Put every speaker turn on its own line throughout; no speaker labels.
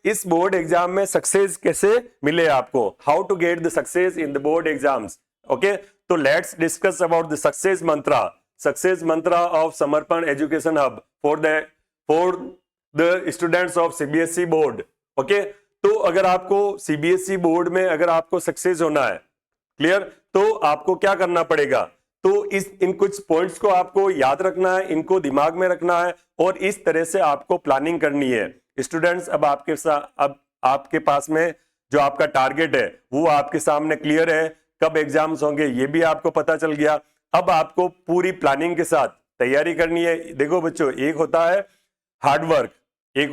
इस board exam में success कैसे मिले आपको, how to get the success in the board exams. Okay, तो let's discuss about the success mantra of Samarpan education hub for the students of CBSE board. Okay, तो अगर आपको CBSE board में अगर आपको सक्सेस होना है, क्लियर, तो आपको क्या करना पड़ेगा, तो इन कुछ पॉइंट्स को आपको याद रखना है, इनको दिमाग में रखना है और इस तरह से आपको प्लानिंग करनी है। स्टूडेंट्स, अब आपके पास में जो आपका टारगेट है वो आपके सामने क्लियर है, कब एग्जाम्स होंगे ये भी आपको पता चल गया। अब आपको पूरी प्लानिंग के साथ तैयारी करनी है। देखो बच्चों, एक होता है हार्डवर्क, एक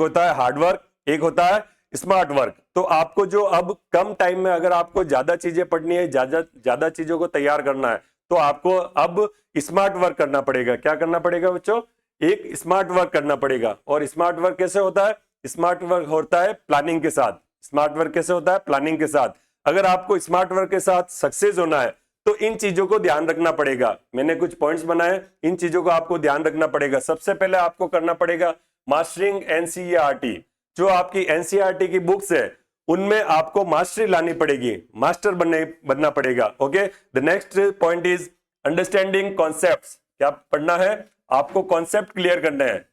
होता है स्मार्ट वर्क। तो आपको जो अब कम टाइम में अगर आपको ज्यादा चीजें पढ़नी है, ज्यादा चीजों को तैयार करना है, तो आपको अब स्मार्ट वर्क करना पड़ेगा। क्या करना पड़ेगा बच्चों, एक स्मार्ट वर्क करना पड़ेगा। और स्मार्ट वर्क कैसे होता है, स्मार्ट वर्क होता है प्लानिंग के साथ। स्मार्ट वर्क कैसे होता है, प्लानिंग के साथ। अगर आपको स्मार्ट वर्क के साथ सक्सेस होना है तो इन चीजों को ध्यान रखना पड़ेगा। मैंने कुछ पॉइंट्स बनाए, इन चीजों को आपको ध्यान रखना पड़ेगा। सबसे पहले आपको करना पड़ेगा मास्टरिंग एनसीईआरटी। जो आपकी एनसीईआरटी की बुक्स है उनमें आपको मास्टरी लानी पड़ेगी, मास्टर बनना पड़ेगा। Okay, the next point is understanding concepts. क्या पढ़ना है, आपको कॉन्सेप्ट क्लियर करना है।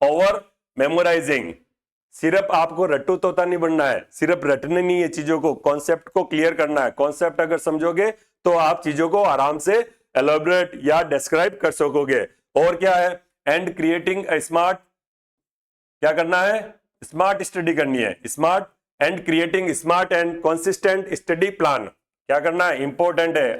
ओवर मेमोराइजिंग, सिर्फ आपको रट्टू तोता नहीं बनना है, सिर्फ रटने नहीं है चीजों को, कॉन्सेप्ट को क्लियर करना है। कॉन्सेप्ट अगर समझोगे तो आप चीजों को आराम से एलोबरेट या डिस्क्राइब कर सकोगे। और क्या है, एंड क्रिएटिंग अ स्मार्ट, क्या करना है, स्मार्ट स्टडी करनी है। Smart and creating smart and consistent study plan. क्या करना है, इंपॉर्टेंट है।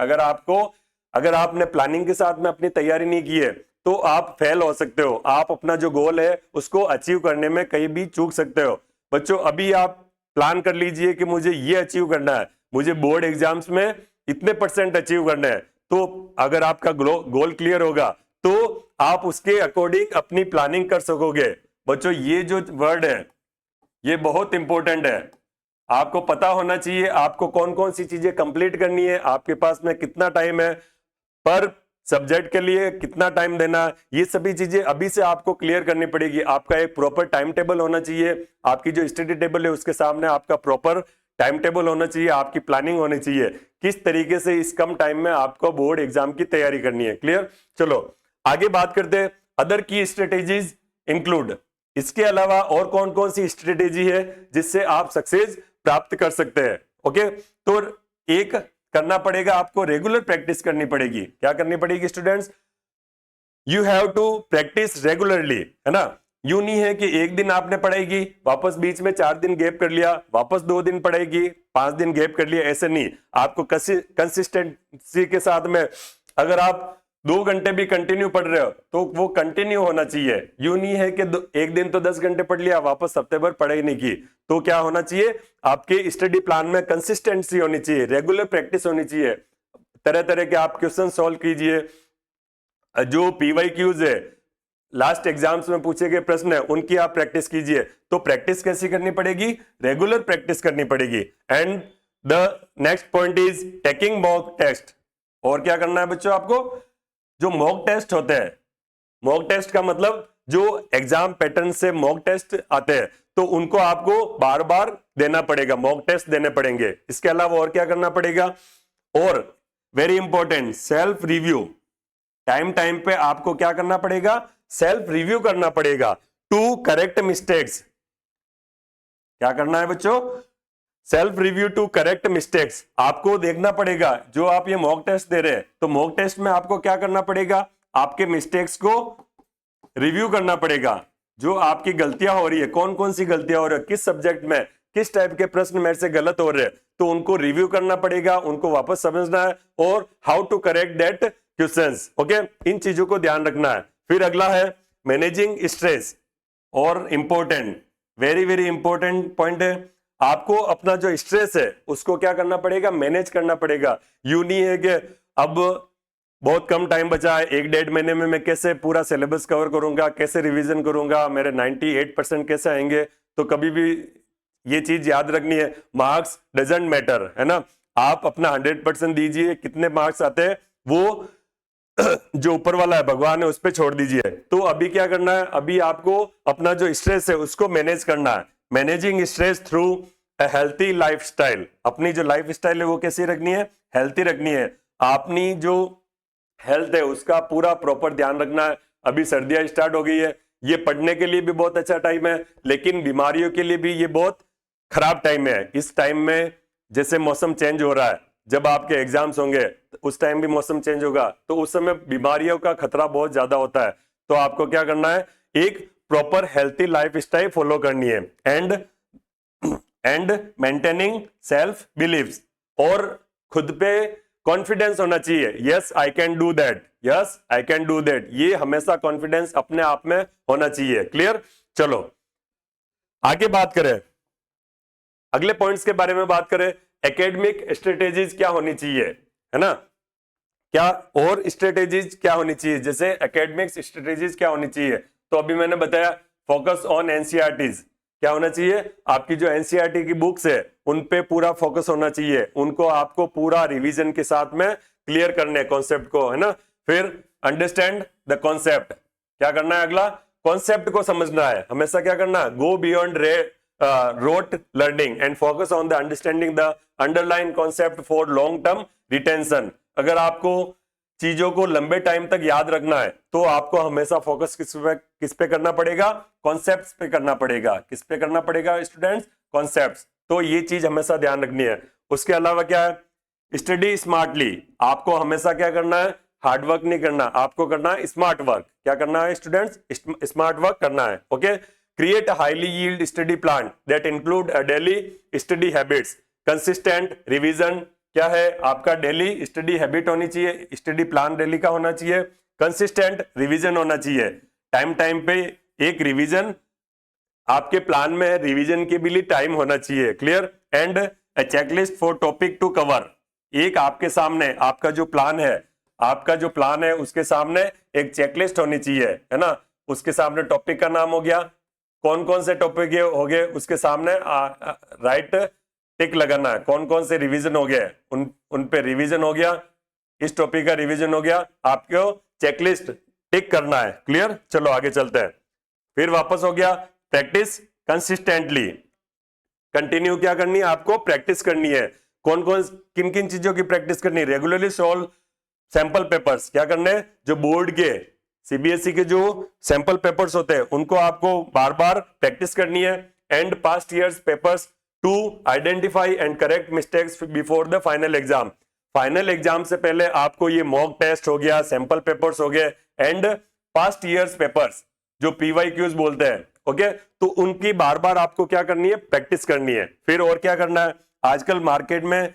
अगर आपने प्लानिंग के साथ में अपनी तैयारी नहीं की है तो आप फेल हो सकते हो। आप अपना जो गोल है उसको अचीव करने में कहीं भी चूक सकते हो। बच्चों, अभी आप प्लान कर लीजिए कि मुझे ये अचीव करना है, मुझे बोर्ड एग्जाम्स में इतने % अचीव करना है। तो अगर आपका गोल क्लियर होगा तो आप उसके अकॉर्डिंग अपनी प्लानिंग कर सकोगे। बच्चों, ये जो वर्ड है ये बहुत इंपॉर्टेंट है। आपको पता होना चाहिए आपको कौन कौन सी चीजें कंप्लीट करनी है, आपके पास में कितना टाइम है, पर सब्जेक्ट के लिए कितना टाइम देना, ये सभी चीजें अभी से आपको क्लियर करनी पड़ेगी। आपका एक प्रॉपर टाइम टेबल होना चाहिए, आपकी जो स्टडी टेबल है उसके सामने आपका प्रॉपर टाइम टेबल होना चाहिए, आपकी प्लानिंग होनी चाहिए किस तरीके से इस कम टाइम में आपको बोर्ड एग्जाम की तैयारी करनी है। क्लियर, चलो आगे बात करते हैं। अदर की स्ट्रेटेजीज इंक्लूड, इसके अलावा और कौन कौन सी स्ट्रेटेजी है जिससे आप सक्सेस प्राप्त कर सकते हैं। ओके, तो एक करना पड़ेगा, आपको रेगुलर प्रैक्टिस करनी पड़ेगी। क्या करनी पड़ेगी students, you have to practice regularly, है ना। यू नहीं है कि एक दिन आपने पढ़ाई की, वापस बीच में 4 दिन गैप कर लिया, वापस 2 दिन पढ़ाई की, 5 दिन गैप कर लिया, ऐसे नहीं। आपको कंसिस्टेंसी के साथ में अगर आप 2 घंटे भी कंटिन्यू पढ़ रहे हो तो वो कंटिन्यू होना चाहिए। यू नहीं है कि एक दिन तो 10 घंटे पढ़ लिया, वापस हफ्ते भर पढ़ाई नहीं की। तो क्या होना चाहिए, आपके स्टडी प्लान में कंसिस्टेंसी होनी चाहिए, रेगुलर प्रैक्टिस होनी चाहिए। तरह तरह के आप क्वेश्चन सॉल्व कीजिए, जो पीवाईक्यूज है, लास्ट एग्जाम्स में पूछे गए प्रश्न है, उनकी आप प्रैक्टिस कीजिए। तो प्रैक्टिस कैसी करनी पड़ेगी, रेगुलर प्रैक्टिस करनी पड़ेगी। And the next point is taking mock test. और क्या करना है बच्चों, आपको जो मॉक टेस्ट होते हैं, मॉक टेस्ट का मतलब जो एग्जाम पैटर्न से मॉक टेस्ट आते हैं तो उनको आपको बार बार देना पड़ेगा, मॉक टेस्ट देने पड़ेंगे। इसके अलावा और क्या करना पड़ेगा, और very important self review. Time time पे आपको क्या करना पड़ेगा, सेल्फ रिव्यू करना पड़ेगा टू करेक्ट मिस्टेक्स। क्या करना है बच्चों, self review to correct mistakes. आपको देखना पड़ेगा, जो आप ये मॉक टेस्ट दे रहे हैं तो मॉक टेस्ट में आपको क्या करना पड़ेगा, आपके मिस्टेक्स को रिव्यू करना पड़ेगा। जो आपकी गलतियां हो रही है, कौन कौन सी गलतियां हो रही है, किस सब्जेक्ट में किस टाइप के प्रश्न मेरे से गलत हो रहे हैं, तो उनको रिव्यू करना पड़ेगा, उनको वापस समझना है, और how to correct that questions. Okay, इन चीजों को ध्यान रखना है। फिर अगला है मैनेजिंग स्ट्रेस, और important, very very important point है। आपको अपना जो स्ट्रेस है उसको क्या करना पड़ेगा, मैनेज करना पड़ेगा। यू नहीं है कि अब बहुत कम टाइम बचा है, 1-1.5 महीने में मैं कैसे पूरा सिलेबस कवर करूंगा, कैसे रिवीजन करूंगा, मेरे 98% कैसे आएंगे। तो कभी भी ये चीज याद रखनी है, मार्क्स डजंट मैटर, है ना। आप अपना 100% दीजिए, कितने मार्क्स आते हैं वो जो ऊपर वाला है भगवान है उस पर छोड़ दीजिए। तो अभी क्या करना है, अभी आपको अपना जो स्ट्रेस है उसको मैनेज करना है। Managing stress through a healthy lifestyle, अपनी जो लाइफ स्टाइल है वो कैसी रखनी है, हेल्थी रखनी है। अपनी जो हेल्थ है उसका पूरा प्रॉपर ध्यान रखना है। अभी सर्दियां स्टार्ट हो गई है, ये पढ़ने के लिए भी बहुत अच्छा टाइम है, लेकिन बीमारियों के लिए भी ये बहुत खराब टाइम है। इस टाइम में जैसे मौसम चेंज हो रहा है, जब आपके एग्जाम्स होंगे उस टाइम भी मौसम चेंज होगा, तो उस समय बीमारियों का खतरा बहुत ज्यादा होता है। तो आपको क्या करना है, एक proper healthy life style follow करनी है एंड मेंटेनिंग सेल्फ बिलीव्स, और खुद पे कॉन्फिडेंस होना चाहिए। Yes I can do that, yes I can do that, ये हमेशा कॉन्फिडेंस अपने आप में होना चाहिए। क्लियर? चलो आगे बात करें, अगले पॉइंट्स के बारे में बात करें। एकेडमिक स्ट्रेटेजीज क्या होनी चाहिए, है ना, क्या और स्ट्रेटेजीज क्या होनी चाहिए, जैसे एकेडमिक स्ट्रेटेजीज क्या होनी चाहिए। तो अभी मैंने बताया फोकस ऑन एनसीईआरटीज, क्या होना चाहिए, आपकी जो एनसीईआरटी की बुक्स है उन पे पूरा फोकस होना चाहिए, उनको आपको पूरा रिवीजन के साथ में क्लियर करने कॉन्सेप्ट को, है ना। फिर अंडरस्टैंड द कॉन्सेप्ट, क्या करना है, अगला कॉन्सेप्ट को समझना है, हमेशा क्या करना है, go beyond rote learning and focus on the understanding the underline concept for long term retention. अगर आपको चीजों को लंबे टाइम तक याद रखना है तो आपको हमेशा फोकस किस पे करना पड़ेगा, कॉन्सेप्ट्स पे करना पड़ेगा। किस पे करना पड़ेगा स्टूडेंट्स, कॉन्सेप्ट्स। तो ये चीज हमेशा ध्यान रखनी है। उसके अलावा क्या है, स्टडी स्मार्टली, आपको हमेशा क्या करना है, हार्ड वर्क नहीं करना, आपको करना है स्मार्ट वर्क। क्या करना है स्टूडेंट्स, स्मार्ट वर्क करना है। Okay, create a highly yield study plan that include a daily study habits, consistent revision, क्या है आपका डेली स्टडी हैबिट होनी चाहिए, स्टडी प्लान डेली का होना चाहिए, कंसिस्टेंट रिवीजन होना चाहिए, टाइम टाइम पे एक रिवीजन आपके प्लान में है, रिवीजन के भी लिए टाइम होना चाहिए। Clear? And a checklist for topic to cover, एक आपके सामने आपका जो प्लान है, आपका जो प्लान है उसके सामने एक चेकलिस्ट होनी चाहिए, है ना। उसके सामने टॉपिक का नाम हो गया, कौन कौन से टॉपिक हो गए, उसके सामने राइट टिक लगाना है, कौन कौन से रिवीजन हो गए, उन पे रिवीजन हो गया, इस टॉपिक का रिवीजन हो गया, आपको चेकलिस्ट टिक करना है। क्लियर? चलो आगे चलते हैं। फिर वापस हो गया प्रैक्टिस कंसिस्टेंटली, कंटिन्यू क्या करनी है, आपको प्रैक्टिस करनी है। कौन कौन किन किन चीजों की प्रैक्टिस करनी है, रेगुलरली सॉल्व सैंपल पेपर्स, क्या करने, जो बोर्ड के सीबीएसई के जो सैंपल पेपर्स होते हैं उनको आपको बार बार प्रैक्टिस करनी है। And past years papers to identify and correct mistakes before the final exam, final exam से पहले आपको ये मॉक टेस्ट हो गया, सैंपल पेपर्स हो गए, एंड पास्ट ईयर्स पेपर्स जो पीवाईक्यूज बोलते हैं। ओके, तो उनकी बार बार आपको क्या करनी है, प्रैक्टिस करनी है। फिर और क्या करना है, आजकल मार्केट में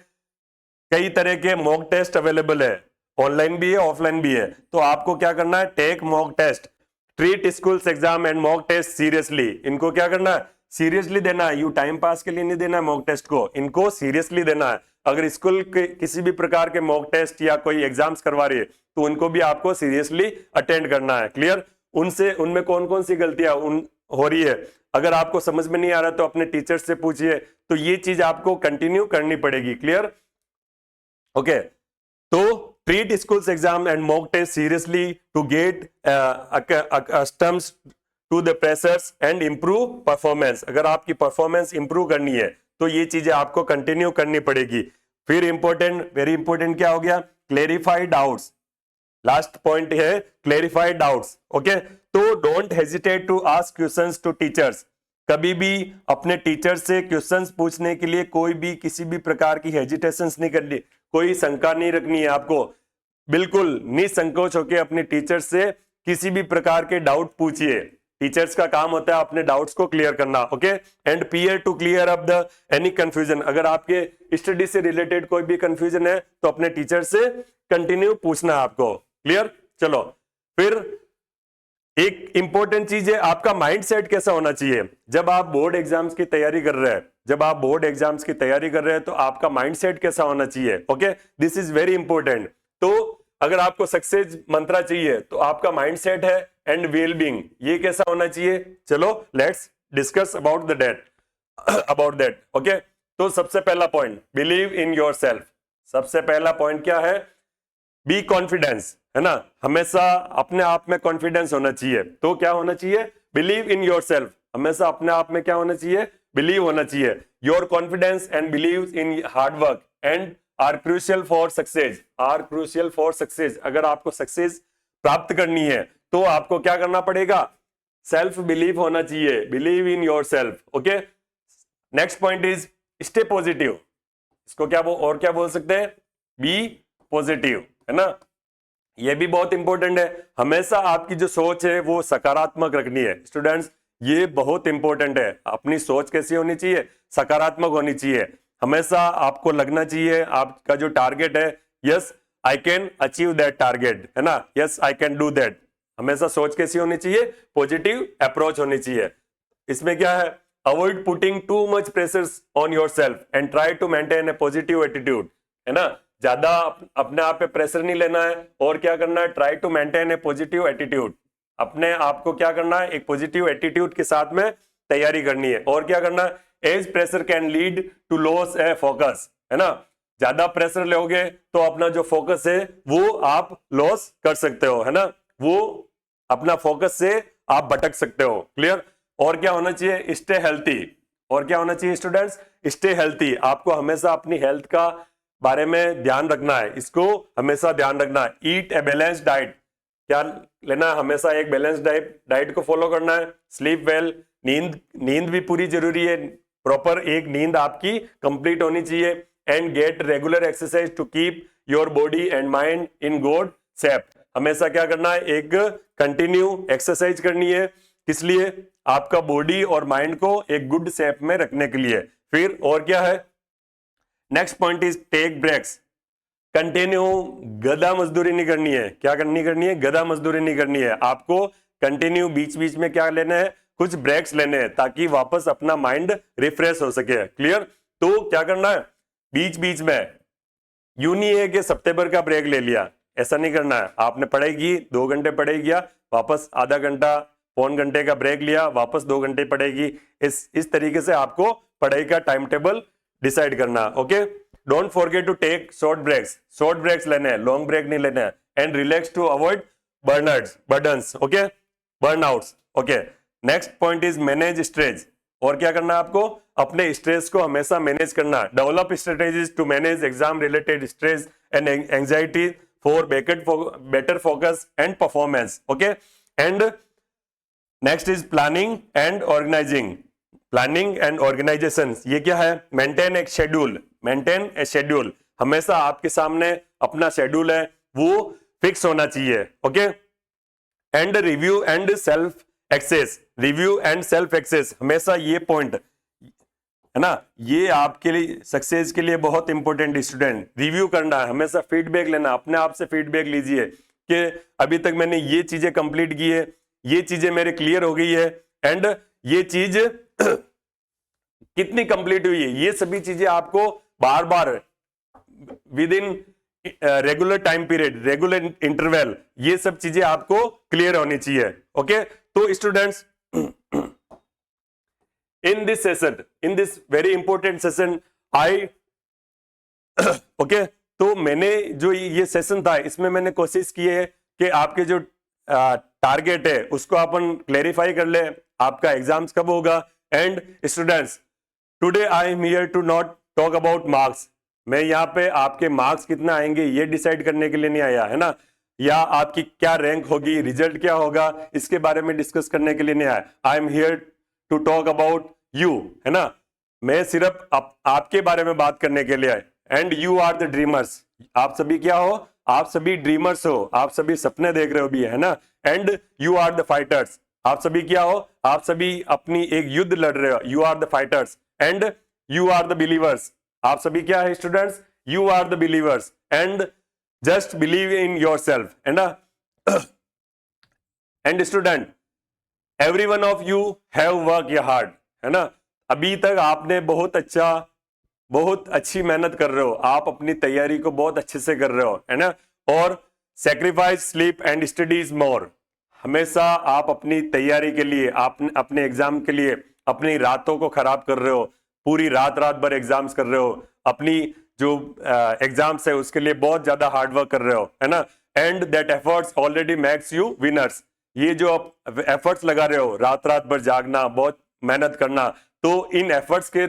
कई तरह के मॉक टेस्ट अवेलेबल है, ऑनलाइन भी है ऑफलाइन भी है, तो आपको क्या करना है, take mock test, treat schools exam and mock test seriously, इनको क्या करना है, सीरियसली देना है। यू टाइम पास के लिए नहीं देना है मॉक टेस्ट को, इनको सीरियसली देना है। अगर स्कूल के किसी भी प्रकार के मॉक टेस्ट या कोई एग्जाम्स करवा रही है तो उनको भी आपको सीरियसली अटेंड करना है। क्लियर? उनमें कौन कौन सी गलतियां हो रही है, अगर आपको समझ में नहीं आ रहा तो अपने टीचर से पूछिए, तो ये चीज आपको कंटिन्यू करनी पड़ेगी। क्लियर? ओके, तो treat schools exam and mock test seriously to get accustomed to the pressures and improve performance। अगर आपकी परफॉर्मेंस इंप्रूव करनी है तो ये चीजें आपको कंटिन्यू करनी पड़ेगी। फिर इंपॉर्टेंट, वेरी इंपॉर्टेंट क्या हो गया, क्लेरिफाई डाउट्स, लास्ट पॉइंट है क्लेरिफाई डाउट्स। ओके, तो don't hesitate to ask questions to teachers, कभी भी अपने टीचर से क्वेश्चंस पूछने के लिए कोई भी किसी भी प्रकार की हेजिटेशंस नहीं करनी, कोई शंका नहीं रखनी है आपको, बिल्कुल निसंकोच होकर अपने टीचर से किसी भी प्रकार के डाउट पूछिए। टीचर्स का काम होता है अपने डाउट्स को क्लियर करना। Okay, and peer to clear up the any confusion, अगर आपके स्टडी से रिलेटेड कोई भी कंफ्यूजन है तो अपने टीचर से कंटिन्यू पूछना है आपको। क्लियर? चलो, फिर एक इंपॉर्टेंट चीज है, आपका माइंडसेट कैसा होना चाहिए। जब आप बोर्ड एग्जाम्स की तैयारी कर रहे हैं, जब आप बोर्ड एग्जाम्स की तैयारी कर रहे हैं तो आपका माइंडसेट कैसा होना चाहिए। Okay, this is very important. तो अगर आपको सक्सेस मंत्रा चाहिए तो आपका माइंडसेट है एंड वेलबींग, ये कैसा होना चाहिए। चलो let's discuss about that. Okay, तो सबसे पहला पॉइंट, बिलीव इन योरसेल्फ। सबसे पहला पॉइंट क्या है, बी कॉन्फिडेंस, है ना, हमेशा अपने आप में कॉन्फिडेंस होना चाहिए। तो क्या होना चाहिए, बिलीव इन योरसेल्फ, हमेशा अपने आप में क्या होना चाहिए, बिलीव होना चाहिए। Your confidence and believe in hard work and are crucial for success, are crucial for success. अगर आपको सक्सेस प्राप्त करनी है तो आपको क्या करना पड़ेगा? सेल्फ बिलीव होना चाहिए, believe in your self. Okay, next point is stay positive. इसको क्या और क्या बोल सकते हैं? बी पॉजिटिव, है ना। ये भी बहुत इंपॉर्टेंट है, हमेशा आपकी जो सोच है वो सकारात्मक रखनी है। स्टूडेंट्स, ये बहुत इंपॉर्टेंट है, अपनी सोच कैसी होनी चाहिए? सकारात्मक होनी चाहिए। हमेशा आपको लगना चाहिए आपका जो टारगेट है, yes I can achieve that target, है ना, yes I can do that. हमेशा सोच कैसी होनी चाहिए? पॉजिटिव अप्रोच होनी चाहिए। इसमें क्या है? Avoid putting too much pressure on yourself and try to maintain a positive attitude, है ना। ज्यादा अपने आप पे प्रेशर नहीं लेना है, और क्या करना है? Try to maintain a positive attitude. अपने आप को क्या करना है? एक पॉजिटिव एटीट्यूड के साथ में तैयारी करनी है। और क्या करना है? As pressure can lead to loss a focus, है ना। ज्यादा प्रेशर लोगे तो अपना जो फोकस है वो आप लॉस कर सकते हो, है ना, वो अपना फोकस से आप भटक सकते हो। क्लियर? और क्या होना चाहिए? Stay healthy. और क्या होना चाहिए स्टूडेंट्स? Stay healthy. आपको हमेशा अपनी हेल्थ का बारे में ध्यान रखना है, इसको हमेशा ध्यान रखना है। ईट ए बैलेंस्ड डाइट, क्या लेना है? हमेशा एक बैलेंस डाइट को फॉलो करना है। स्लीप वेल, नींद भी पूरी जरूरी है, प्रॉपर एक नींद आपकी कंप्लीट होनी चाहिए। And get regular exercise to keep your body and mind in good shape. हमेशा क्या करना है? एक कंटिन्यू एक्सरसाइज करनी है। किस लिए? आपका बॉडी और माइंड को एक गुड शेप में रखने के लिए। फिर और क्या है? Next point is take breaks. Continue गधा मजदूरी नहीं करनी है। क्या करनी है? गधा मजदूरी नहीं करनी है। आपको कंटिन्यू बीच बीच में क्या लेना है? कुछ ब्रेक्स लेने हैं, ताकि वापस अपना माइंड रिफ्रेश हो सके। क्लियर? तो क्या करना है? बीच बीच में यूं नहीं है कि हफ्ते भर का ब्रेक ले लिया, ऐसा नहीं करना है। आपने पढ़ाई की, 2 घंटे पढ़ाई किया, वापस आधा घंटा पौन घंटे का ब्रेक लिया, वापस 2 घंटे पढ़ेगी। इस तरीके से आपको पढ़ाई का टाइम टेबल डिसाइड करना। Okay, don't forget to take short breaks. Short breaks लेने हैं, लॉन्ग ब्रेक नहीं लेने हैं। And relax to avoid burdens, okay, burnouts. Okay, next point is manage stress. और क्या करना है आपको? अपने स्ट्रेस को हमेशा मैनेज करना है। Develop strategies to manage exam related stress and anxiety for better focus and performance. Okay, and next is planning and organizing. Planning and organization, ये क्या है? मेंटेन एक शेड्यूल, मेंटेन ए शेड्यूल। हमेशा आपके सामने अपना शेड्यूल है वो फिक्स होना चाहिए। Okay, and review and self access, review and self access, हमेशा ये पॉइंट है ना, ये आपके लिए सक्सेस के लिए बहुत इंपॉर्टेंट। स्टूडेंट, रिव्यू करना है, हमेशा फीडबैक लेना, अपने आप से फीडबैक लीजिए कि अभी तक मैंने ये चीजें कंप्लीट की है, ये चीजें मेरे क्लियर हो गई है, एंड ये चीज कितनी कंप्लीट हुई है। ये सभी चीजें आपको बार बार within regular time period, regular interval, ये सब चीजें आपको क्लियर होनी चाहिए। ओके, तो students, in this session, in this very important session, okay, तो मैंने जो ये सेशन था इसमें मैंने कोशिश की है कि आपके जो टारगेट है उसको अपन क्लेरिफाई कर ले, आपका एग्जाम्स कब होगा। And students, today I am here to not talk about marks. मैं यहाँ पे आपके मार्क्स कितना आएंगे ये डिसाइड करने के लिए नहीं आया, है ना, या आपकी क्या रैंक होगी, रिजल्ट क्या होगा, इसके बारे में डिस्कस करने के लिए नहीं आया। I am here to talk about you, है ना, मैं सिर्फ आपके बारे में बात करने के लिए आए। And you are the dreamers, आप सभी क्या हो? आप सभी ड्रीमर्स हो, आप सभी सपने देख रहे हो भी, है ना। And you are the fighters, आप सभी क्या हो? आप सभी अपनी एक युद्ध लड़ रहे हो, you are the fighters. And you are the believers, आप सभी क्या है students? You are the believers. And just believe in yourself, है ना। And student, every one of you have work your hard, है ना। अभी तक आपने बहुत अच्छी मेहनत कर रहे हो, आप अपनी तैयारी को बहुत अच्छे से कर रहे हो, है ना। और सेक्रीफाइस स्लीप एंड स्टडीज मोर, हमेशा आप अपनी तैयारी के लिए, आप अपने एग्जाम के लिए अपनी रातों को खराब कर रहे हो, पूरी रात भर एग्जाम्स कर रहे हो, अपनी जो एग्जाम्स है उसके लिए बहुत ज्यादा हार्डवर्क कर रहे हो, है ना। And that efforts already makes you winners, ये जो आप एफर्ट्स लगा रहे हो, रात भर जागना, बहुत मेहनत करना, तो इन एफर्ट्स के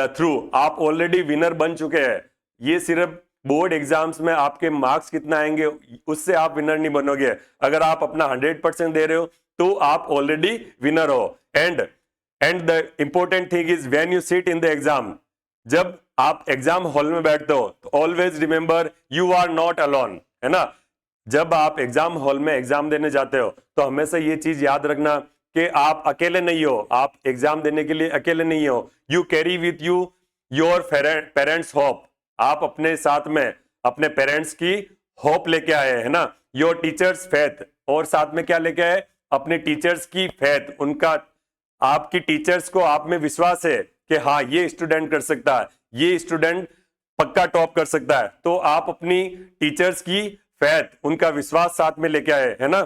थ्रू आप ऑलरेडी विनर बन चुके हैं। ये सिर्फ बोर्ड एग्जाम्स में आपके मार्क्स कितना आएंगे उससे आप विनर नहीं बनोगे। अगर आप अपना 100% दे रहे हो तो आप ऑलरेडी विनर हो। And the important thing is when you sit in the exam, जब आप एग्जाम हॉल में बैठते हो तो always remember you are not alone, है ना। जब आप एग्जाम हॉल में एग्जाम देने जाते हो तो हमेशा ये चीज याद रखना कि आप अकेले नहीं हो, आप एग्जाम देने के लिए अकेले नहीं हो। You carry with you your parents hope, आप अपने साथ में अपने पेरेंट्स की होप लेके आए, है ना। योर टीचर्स फेथ, और साथ में क्या लेके आए, अपने टीचर्स की फेथ, उनका आपकी टीचर्स को आप में विश्वास है कि हाँ ये स्टूडेंट कर सकता है, ये स्टूडेंट पक्का टॉप कर सकता है। तो आप अपनी टीचर्स की फेथ, उनका विश्वास साथ में लेके आए, है ना।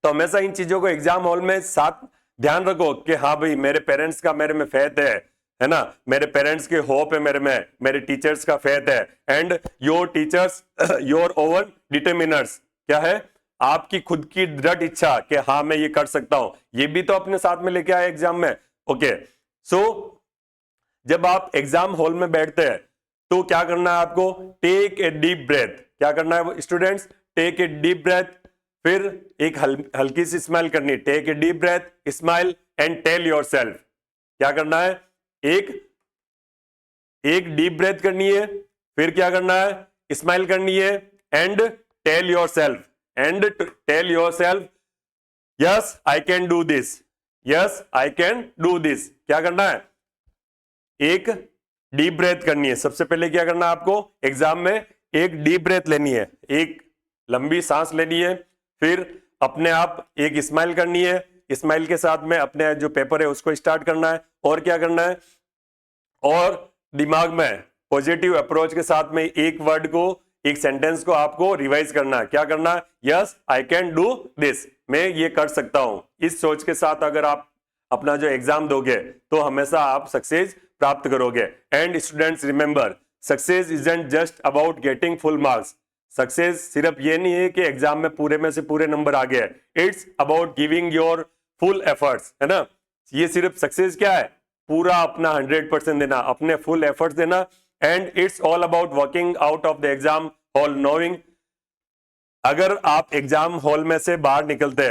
तो हमेशा इन चीजों को एग्जाम हॉल में साथ ध्यान रखो कि हाँ भाई मेरे पेरेंट्स का मेरे में फेथ है ना, मेरे पेरेंट्स के होप है मेरे में, मेरे टीचर्स का फेथ है। And your teachers your over determiners, क्या है, आपकी खुद की दृढ़ इच्छा कि हाँ मैं ये कर सकता हूं, ये भी तो अपने साथ में लेके आए एग्जाम में। ओके, सो जब आप एग्जाम हॉल में बैठते हैं तो क्या करना है आपको, टेक ए डीप ब्रेथ। क्या करना है students, take a deep breath, फिर एक हल्की सी स्माइल करनी, take a deep breath, smile and tell yourself. क्या करना है, एक डीप ब्रेथ करनी है, फिर क्या करना है, स्माइल करनी है, and tell yourself, yes I can do this, yes I can do this. क्या करना है, एक डीप ब्रेथ करनी है। सबसे पहले क्या करना है आपको, एग्जाम में एक डीप ब्रेथ लेनी है, एक लंबी सांस लेनी है, फिर अपने आप एक स्माइल करनी है, स्माइल के साथ में अपने जो पेपर है उसको स्टार्ट करना है, और क्या करना है, और दिमाग में पॉजिटिव अप्रोच के साथ में एक वर्ड को, एक सेंटेंस को आपको रिवाइज करना है। क्या करना है, yes I can do this, मैं ये कर सकता हूं। इस सोच के साथ अगर आप अपना जो एग्जाम दोगे तो हमेशा आप सक्सेस प्राप्त करोगे। And students remember, success isn't just about getting full marks. Success सिर्फ ये नहीं है कि एग्जाम में पूरे में से पूरे नंबर आ गए, it's about giving your full efforts, है ना। ये सिर्फ सक्सेस क्या है, पूरा अपना 100% देना, अपने फुल एफर्ट्स देना। And it's all about working out of the exam hall knowing, अगर आप एग्जाम हॉल में से बाहर निकलते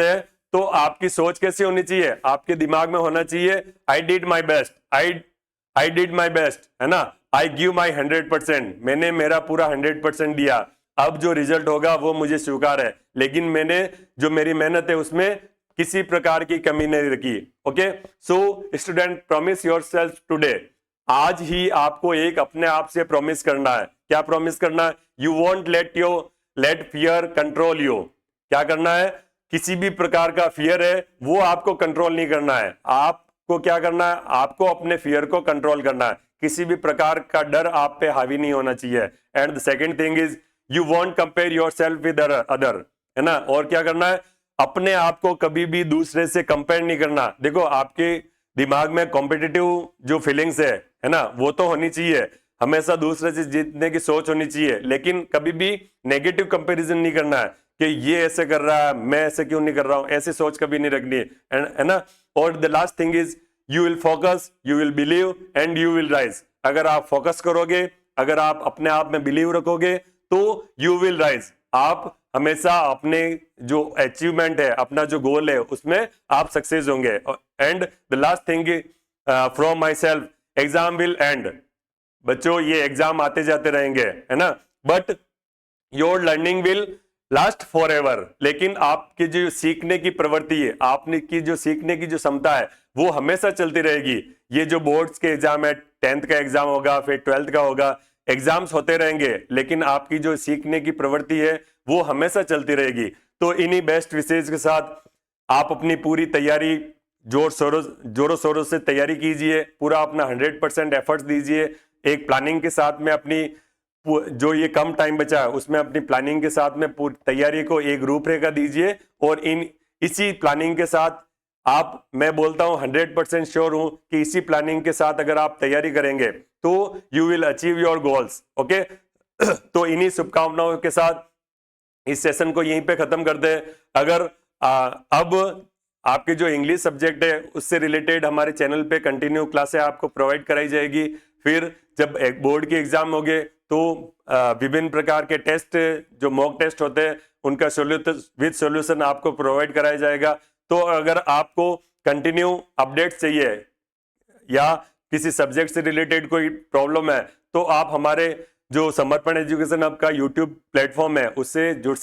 हैं तो आपकी सोच कैसी होनी चाहिए, आपके दिमाग में होना चाहिए I did my best, I did my best, है ना, आई गिव माई 100%, मैंने मेरा पूरा 100% दिया, अब जो रिजल्ट होगा वो मुझे स्वीकार है, लेकिन मैंने जो मेरी मेहनत है उसमें किसी प्रकार की कमी नहीं रखी। Okay, so student promise yourself today, आज ही आपको एक अपने आप से प्रॉमिस करना है। क्या प्रॉमिस करना है, you won't let fear control you. क्या करना है, किसी भी प्रकार का फियर है वो आपको कंट्रोल नहीं करना है, आपको क्या करना है, आपको अपने फियर को कंट्रोल करना है, किसी भी प्रकार का डर आप पे हावी नहीं होना चाहिए। And the second thing is you want compare yourself with other, है ना, और क्या करना है, अपने आप को कभी भी दूसरे से कंपेयर नहीं करना। देखो आपके दिमाग में कॉम्पिटिटिव जो फीलिंग्स है ना, वो तो होनी चाहिए, हमेशा दूसरे से जीतने की सोच होनी चाहिए, लेकिन कभी भी नेगेटिव कंपैरिजन नहीं करना है कि ये ऐसे कर रहा है मैं ऐसे क्यों नहीं कर रहा हूं, ऐसी सोच कभी नहीं रखनी है ना। और the last thing is you will focus, you will believe and you will rise. अगर आप फोकस करोगे, अगर आप अपने आप में बिलीव रखोगे तो यू विल राइज, आप हमेशा अपने जो अचीवमेंट है, अपना जो गोल है उसमें आप सक्सेस होंगे। And the last thing from my self, exam will and. बच्चों ये एग्जाम आते जाते रहेंगे, है ना, but your learning will last for ever. लेकिन आपकी जो सीखने की प्रवृत्ति है, आपने की जो सीखने की जो क्षमता है वो हमेशा चलती रहेगी। ये जो बोर्ड्स के एग्जाम है, 10th का एग्जाम होगा, फिर 12th का होगा, एग्जाम्स होते रहेंगे, लेकिन आपकी जो सीखने की प्रवृत्ति है वो हमेशा चलती रहेगी। तो इन्हीं बेस्ट विशेष के साथ आप अपनी पूरी तैयारी जोरों शोरों से तैयारी कीजिए, पूरा अपना 100% एफर्ट्स दीजिए, एक प्लानिंग के साथ में अपनी जो ये कम टाइम बचा है उसमें अपनी प्लानिंग के साथ में पूरी तैयारी को एक रूपरेखा दीजिए। और इसी प्लानिंग के साथ आप, मैं बोलता हूं 100% श्योर हूं कि इसी प्लानिंग के साथ अगर आप तैयारी करेंगे तो you will achieve your goals. Okay, तो इन्हीं शुभकामनाओं के साथ इस सेशन को यहीं पे खत्म करते हैं। अगर अब आपके जो इंग्लिश सब्जेक्ट है उससे रिलेटेड हमारे चैनल पे कंटिन्यू क्लासें आपको प्रोवाइड कराई जाएगी। फिर जब एक बोर्ड के एग्जाम होंगे तो विभिन्न प्रकार के टेस्ट, जो मॉक टेस्ट होते हैं, उनका विद सॉल्यूशन आपको प्रोवाइड कराया जाएगा। तो अगर आपको कंटिन्यू अपडेट्स चाहिए या किसी सब्जेक्ट से रिलेटेड कोई प्रॉब्लम है तो आप हमारे जो समर्पण एजुकेशन हब का यूट्यूब प्लेटफॉर्म है उससे जुड़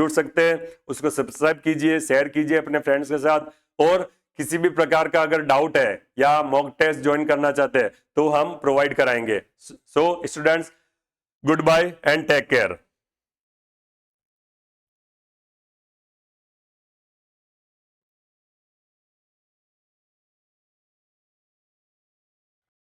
सकते हैं। उसको सब्सक्राइब कीजिए, शेयर कीजिए अपने फ्रेंड्स के साथ, और किसी भी प्रकार का अगर डाउट है या मॉक टेस्ट ज्वाइन करना चाहते हैं तो हम प्रोवाइड कराएंगे। So students, goodbye and take care.